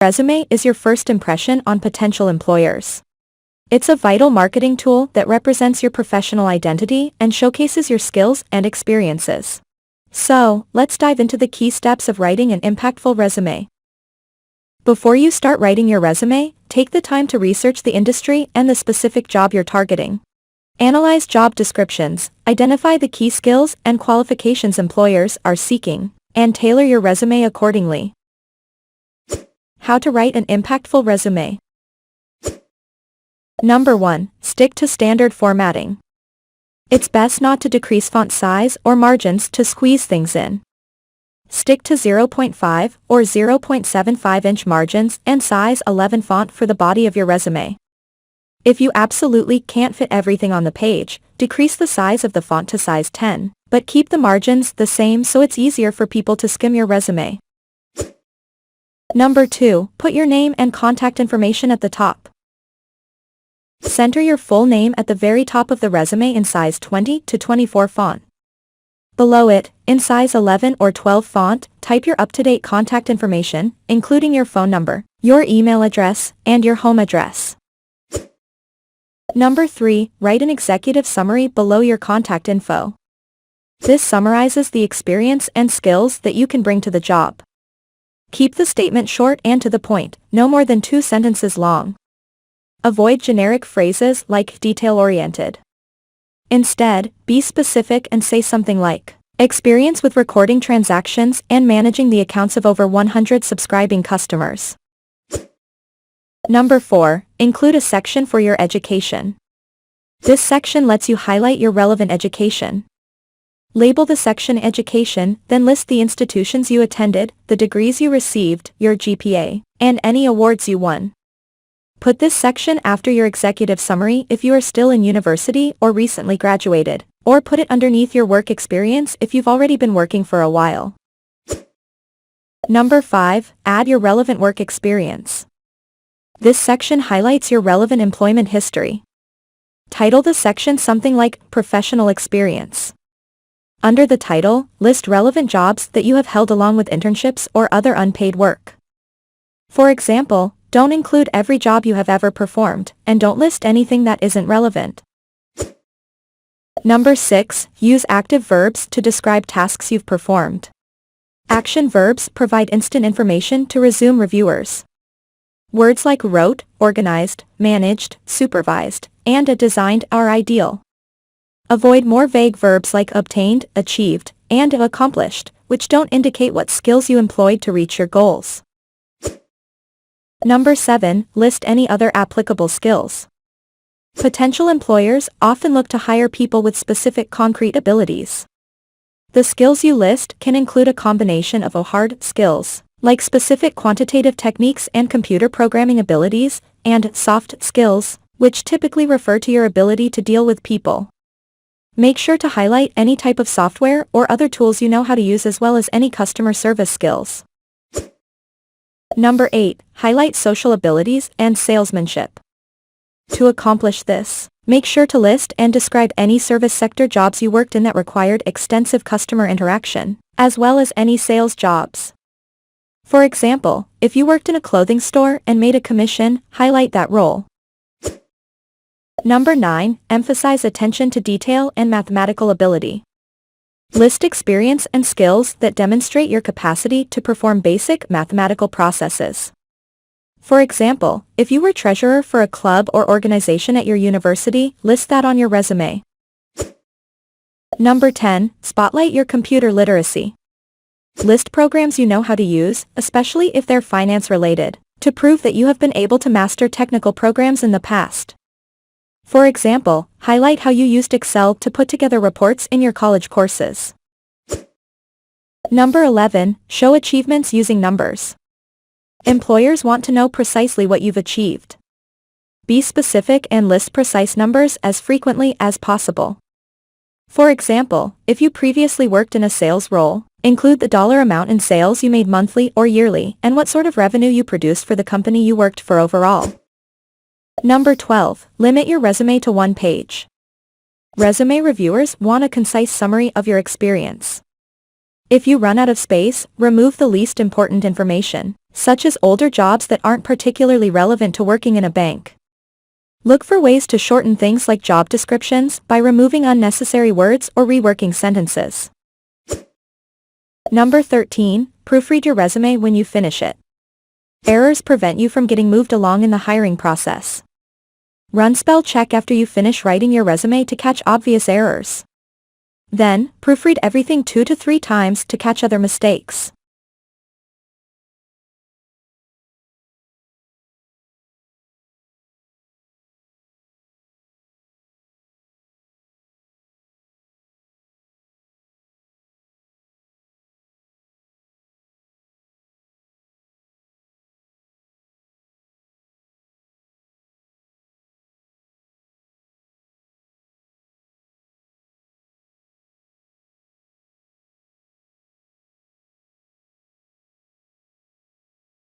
Resume is your first impression on potential employers. It's a vital marketing tool that represents your professional identity and showcases your skills and experiences. So, let's dive into the key steps of writing an impactful resume. Before you start writing your resume, take the time to research the industry and the specific job you're targeting. Analyze job descriptions, identify the key skills and qualifications employers are seeking, and tailor your resume accordingly. How to write an impactful resume. Number 1. Stick to standard formatting. It's best not to decrease font size or margins to squeeze things in. Stick to 0.5 or 0.75 inch margins and size 11 font for the body of your resume. If you absolutely can't fit everything on the page, decrease the size of the font to size 10, but keep the margins the same so it's easier for people to skim your resume. Number 2. Put your name and contact information at the top. Center your full name at the very top of the resume in size 20 to 24 font. Below it, in size 11 or 12 font, type your up-to-date contact information, including your phone number, your email address, and your home address. Number 3. Write an executive summary below your contact info. This summarizes the experience and skills that you can bring to the job. Keep the statement short and to the point, no more than 2 sentences long. Avoid generic phrases like detail-oriented. Instead, be specific and say something like, experience with recording transactions and managing the accounts of over 100 subscribing customers. Number 4. Include a section for your education. This section lets you highlight your relevant education. Label the section Education, then list the institutions you attended, the degrees you received, your GPA, and any awards you won. Put this section after your executive summary if you are still in university or recently graduated, or put it underneath your work experience if you've already been working for a while. Number 5. Add your relevant work experience. This section highlights your relevant employment history. Title the section something like Professional Experience. Under the title, list relevant jobs that you have held along with internships or other unpaid work. For example, don't include every job you have ever performed, and don't list anything that isn't relevant. Number 6. Use active verbs to describe tasks you've performed. Action verbs provide instant information to resume reviewers. Words like wrote, organized, managed, supervised, and designed are ideal. Avoid more vague verbs like obtained, achieved, and accomplished, which don't indicate what skills you employed to reach your goals. Number 7. List any other applicable skills. Potential employers often look to hire people with specific concrete abilities. The skills you list can include a combination of hard skills, like specific quantitative techniques and computer programming abilities, and soft skills, which typically refer to your ability to deal with people. Make sure to highlight any type of software or other tools you know how to use as well as any customer service skills. Number 8. Highlight social abilities and salesmanship. To accomplish this, make sure to list and describe any service sector jobs you worked in that required extensive customer interaction, as well as any sales jobs. For example, if you worked in a clothing store and made a commission, highlight that role. Number 9. Emphasize attention to detail and mathematical ability. List experience and skills that demonstrate your capacity to perform basic mathematical processes. For example, if you were treasurer for a club or organization at your university, list that on your resume. Number 10. Spotlight your computer literacy. List programs you know how to use, especially if they're finance-related, to prove that you have been able to master technical programs in the past. For example, highlight how you used Excel to put together reports in your college courses. Number 11. Show achievements using numbers. Employers want to know precisely what you've achieved. Be specific and list precise numbers as frequently as possible. For example, if you previously worked in a sales role, include the dollar amount in sales you made monthly or yearly and what sort of revenue you produced for the company you worked for overall. Number 12. Limit your resume to 1 page. Resume reviewers want a concise summary of your experience. If you run out of space, remove the least important information, such as older jobs that aren't particularly relevant to working in a bank. Look for ways to shorten things like job descriptions by removing unnecessary words or reworking sentences. Number 13, proofread your resume when you finish it. Errors prevent you from getting moved along in the hiring process. Run spell check after you finish writing your resume to catch obvious errors. Then, proofread everything 2 to 3 times to catch other mistakes.